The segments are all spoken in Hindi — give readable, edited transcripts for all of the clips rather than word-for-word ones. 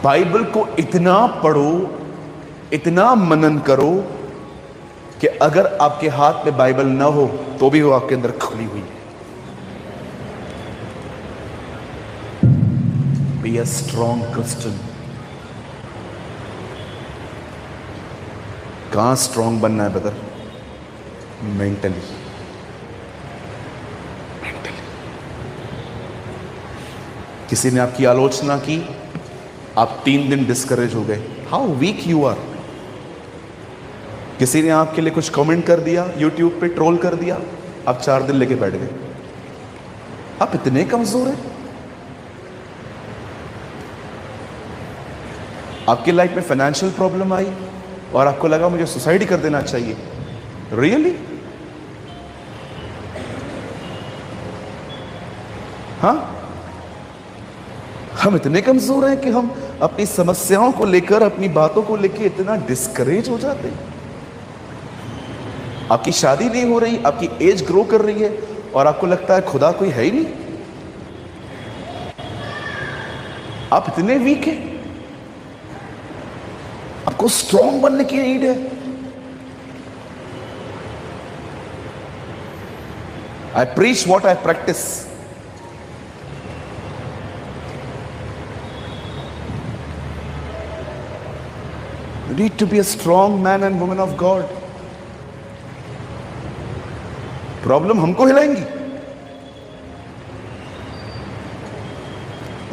बाइबल को इतना पढ़ो, इतना मनन करो कि अगर आपके हाथ में बाइबल ना हो तो भी वो आपके अंदर खुली हुई है। Be a strong Christian. कहां स्ट्रॉन्ग बनना है ब्रदर? मेंटली। किसी ने आपकी आलोचना की, आप 3 दिन डिस्करेज हो गए, हाउ वीक यू आर। किसी ने आपके लिए कुछ कमेंट कर दिया, यूट्यूब पे ट्रोल कर दिया, आप 4 दिन लेके बैठ गए। आप इतने कमजोर हैं। आपकी लाइफ में फाइनेंशियल प्रॉब्लम आई और आपको लगा मुझे सुसाइड ही कर देना चाहिए। रियली? हाँ, हम इतने कमजोर हैं कि हम अपनी समस्याओं को लेकर, अपनी बातों को लेकर इतना डिस्करेज हो जाते हैं। आपकी शादी नहीं हो रही, आपकी एज ग्रो कर रही है और आपको लगता है खुदा कोई है ही नहीं। आप इतने वीक हैं। आपको स्ट्रॉन्ग बनने की नीड है। I preach what I practise. You need to be a strong man and woman of God. Problem हमको हिलाएंगी।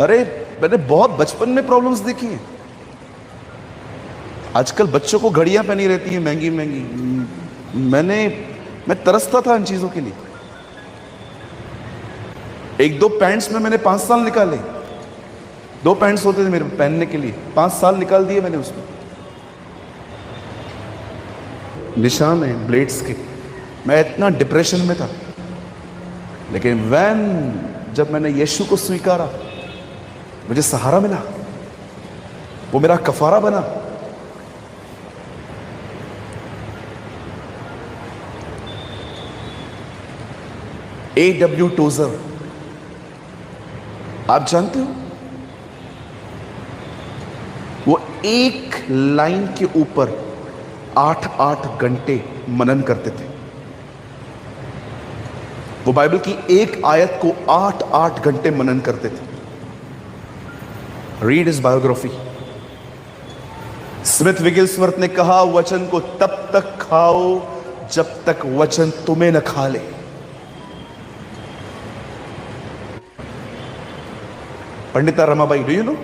अरे मैंने बहुत बचपन में प्रॉब्लम्स देखी हैं। आजकल बच्चों को घड़ियां पहनी रहती हैं महंगी महंगी। मैं तरसता था इन चीजों के लिए। 1-2 पैंट्स में मैंने 5 साल निकाले। 2 पैंट्स होते थे मेरे पहनने के लिए, 5 साल निकाल दिए मैंने उसमें। निशान है ब्लेड्स के। मैं इतना डिप्रेशन में था, लेकिन जब मैंने यीशु को स्वीकारा, मुझे सहारा मिला। वो मेरा कफारा बना। A.W. टोजर, आप जानते हो? वो एक लाइन के ऊपर 8-8 घंटे मनन करते थे। वो बाइबल की एक आयत को 8-8 घंटे मनन करते थे। Read his biography. स्मिथ विगिल्सवर्थ ने कहा, वचन को तब तक खाओ जब तक वचन तुम्हें न खा ले। Pandita Ramabai, do you know?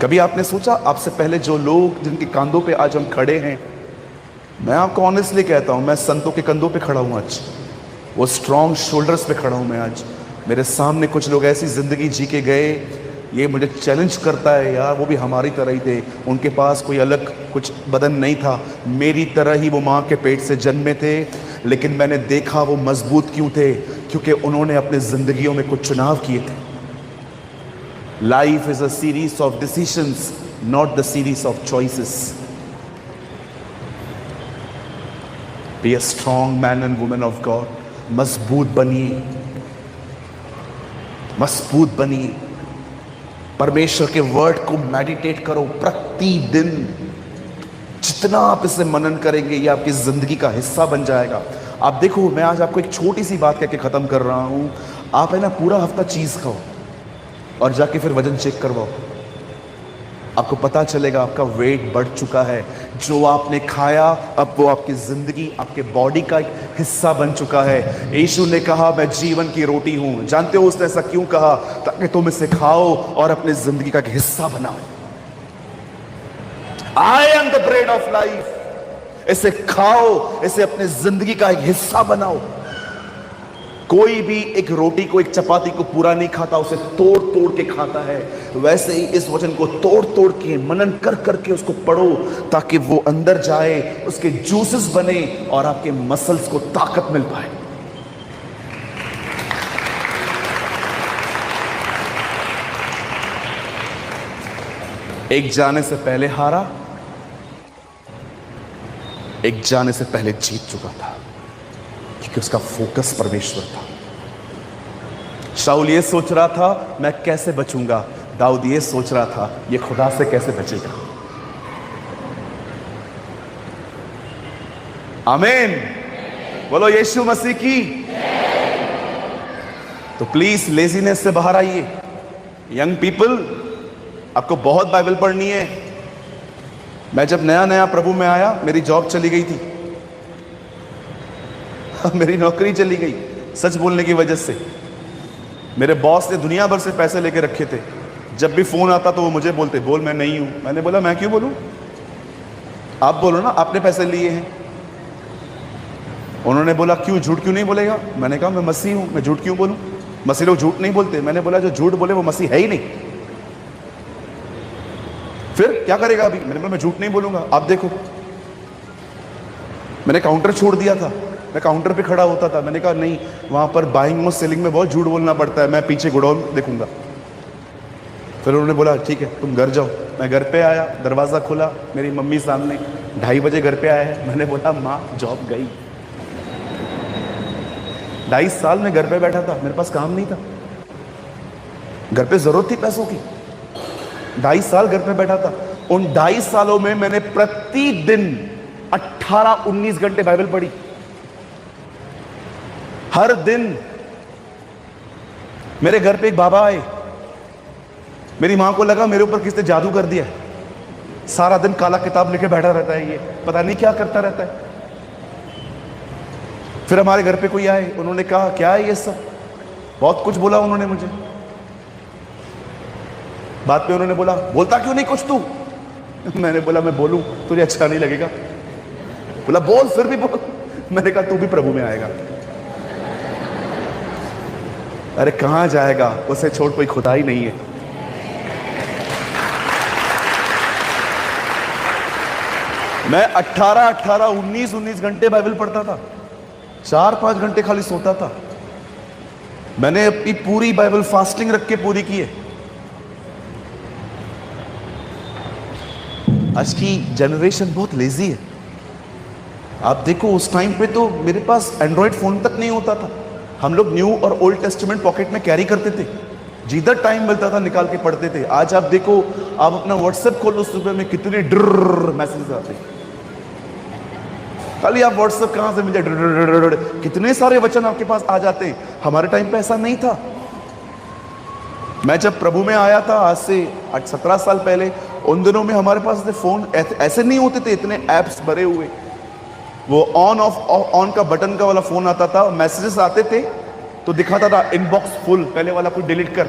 कभी आपने सोचा, आपसे पहले जो लोग जिनके कंधों पे आज हम खड़े हैं, मैं आपको ऑनेस्टली कहता हूं, मैं संतों के कंधों पे खड़ा हूं आज। वो स्ट्रॉन्ग शोल्डर्स पे खड़ा हूं मैं आज। मेरे सामने कुछ लोग ऐसी जिंदगी जी के गए, ये मुझे चैलेंज करता है यार, वो भी हमारी तरह ही थे। उनके पास कोई अलग कुछ बदन नहीं था, मेरी तरह ही वो माँ के पेट से जन्मे थे, लेकिन मैंने देखा वो मजबूत क्यों थे, क्योंकि उन्होंने अपने जिंदगियों में कुछ चुनाव किए थे। Life is a series of decisions, not the series of choices. Be a strong man and women of God. मजबूत बनिए, मजबूत बनिए। परमेश्वर के वर्ड को मेडिटेट करो प्रतिदिन। जितना आप इसे मनन करेंगे, ये आपकी जिंदगी का हिस्सा बन जाएगा। आप देखो, मैं आज आपको एक छोटी सी बात कहकर खत्म कर रहा हूं। आप है ना पूरा हफ्ता चीज खाओ और जाके फिर वजन चेक करवाओ। आपको पता चलेगा आपका वेट बढ़ चुका है। जो आपने खाया, अब वो आपकी जिंदगी, आपके बॉडी का एक हिस्सा बन चुका है। यीशु ने कहा, मैं जीवन की रोटी हूं। जानते हो उसने ऐसा क्यों कहा? ताकि तुम इसे खाओ और अपनी जिंदगी का एक हिस्सा बनाओ। I am the bread of life. इसे खाओ, इसे अपनी जिंदगी का एक हिस्सा बनाओ। कोई भी एक रोटी को, एक चपाती को पूरा नहीं खाता, उसे तोड़ तोड़ के खाता है। वैसे ही इस वचन को तोड़ तोड़ के, मनन कर करके उसको पढ़ो, ताकि वो अंदर जाए, उसके जूसेस बने और आपके मसल्स को ताकत मिल पाए। एक जाने से पहले हारा, एक जाने से पहले जीत चुका था, क्योंकि उसका फोकस परमेश्वर था। शाऊल ये सोच रहा था मैं कैसे बचूंगा, दाऊद ये सोच रहा था ये खुदा से कैसे बचेगा। आमीन, बोलो यीशु मसीह की। तो प्लीज लेजीनेस से बाहर आइए। यंग पीपल, आपको बहुत बाइबल पढ़नी है। मैं जब नया नया प्रभु में आया, मेरी जॉब चली गई थी, मेरी नौकरी चली गई सच बोलने की वजह से। मेरे बॉस ने दुनिया भर से पैसे लेके रखे थे। जब भी फोन आता तो वो मुझे बोलते, बोल मैं नहीं हूं। मैंने बोला मैं क्यों बोलूं, आप बोलो ना, आपने पैसे लिए हैं। उन्होंने बोला क्यों, झूठ क्यों नहीं बोलेगा। मैंने कहा मैं मसीह हूं, मैं झूठ क्यों बोलूं, मसीह लोग झूठ नहीं बोलते। मैंने बोला जो झूठ बोले वो मसीह है ही नहीं, फिर क्या करेगा अभी। मैंने बोला मैं झूठ नहीं बोलूंगा, आप देखो। मैंने काउंटर छोड़ दिया था, मैं काउंटर पे खड़ा होता था। मैंने कहा नहीं, वहां पर बाइंग और सेलिंग में बहुत झूठ बोलना पड़ता है, मैं पीछे गोडाउन देखूंगा। फिर उन्होंने बोला ठीक है तुम घर जाओ। मैं घर पे आया, दरवाजा खुला, मेरी मम्मी सामने। 2:30 बजे घर पे आया है। मैंने बोला माँ जॉब गई। 2.5 साल में घर पे बैठा था, मेरे पास काम नहीं था, घर पे जरूरत थी पैसों की। 2.5 साल घर पे बैठा था। उन 2.5 सालों में मैंने प्रतिदिन 18-19 घंटे बाइबल पढ़ी, हर दिन। मेरे घर पे एक बाबा आए, मेरी मां को लगा मेरे ऊपर किसने जादू कर दिया। सारा दिन काला किताब लेके बैठा रहता है, ये पता नहीं क्या करता रहता है। फिर हमारे घर पे कोई आए, उन्होंने कहा क्या है ये सब, बहुत कुछ बोला उन्होंने मुझे। बाद में उन्होंने बोला बोलता क्यों नहीं कुछ तू। मैंने बोला मैं बोलूं तुझे अच्छा नहीं लगेगा। बोला बोल, फिर भी बोल। मैंने कहा तू भी प्रभु में आएगा। अरे कहां जाएगा, उसे छोड़ कोई खुदा ही नहीं है। मैं 19 घंटे बाइबल पढ़ता था, 4-5 घंटे खाली सोता था। मैंने अपनी पूरी बाइबल फास्टिंग रख के पूरी की है। आज की जनरेशन बहुत लेजी है। आप देखो उस टाइम पे तो मेरे पास एंड्रॉयड फोन तक नहीं होता था। हम लोग न्यू और ओल्ड टेस्टामेंट पॉकेट में कैरी करते थे, जिधर टाइम मिलता था निकाल के पढ़ते थे। आज आप देखो, आप अपना व्हाट्सएप खोलो, सुबह में कितने ड्रर मैसेज आते हैं। खाली आप व्हाट्सएप कहां से मिल जाए, कितने सारे वचन आपके पास आ जाते हैं। हमारे टाइम पे ऐसा नहीं था। मैं जब प्रभु में आया था आज से 17 साल पहले, उन दिनों में हमारे पास फोन ऐसे नहीं होते थे, इतने ऐप्स भरे हुए। वो ऑन ऑफ ऑन का बटन का वाला फोन आता था, मैसेजेस आते थे तो दिखाता था इनबॉक्स फुल, पहले वाला कोई डिलीट कर,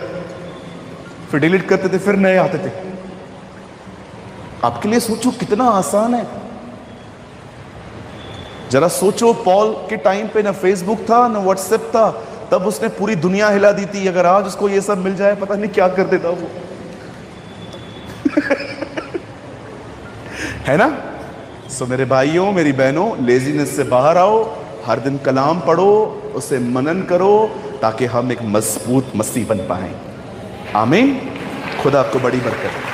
फिर डिलीट करते थे, फिर नए आते थे। आपके लिए सोचो कितना आसान है। जरा सोचो, पॉल के टाइम पे ना फेसबुक था ना व्हाट्सएप था, तब उसने पूरी दुनिया हिला दी थी। अगर आज उसको ये सब मिल जाए, पता नहीं क्या कर देता वो। है ना। सो मेरे भाइयों, मेरी बहनों, लेजीनेस से बाहर आओ, हर दिन कलाम पढ़ो, उसे मनन करो, ताकि हम एक मजबूत मसीह बन पाएं। आमीन। खुदा आपको बड़ी बरकत।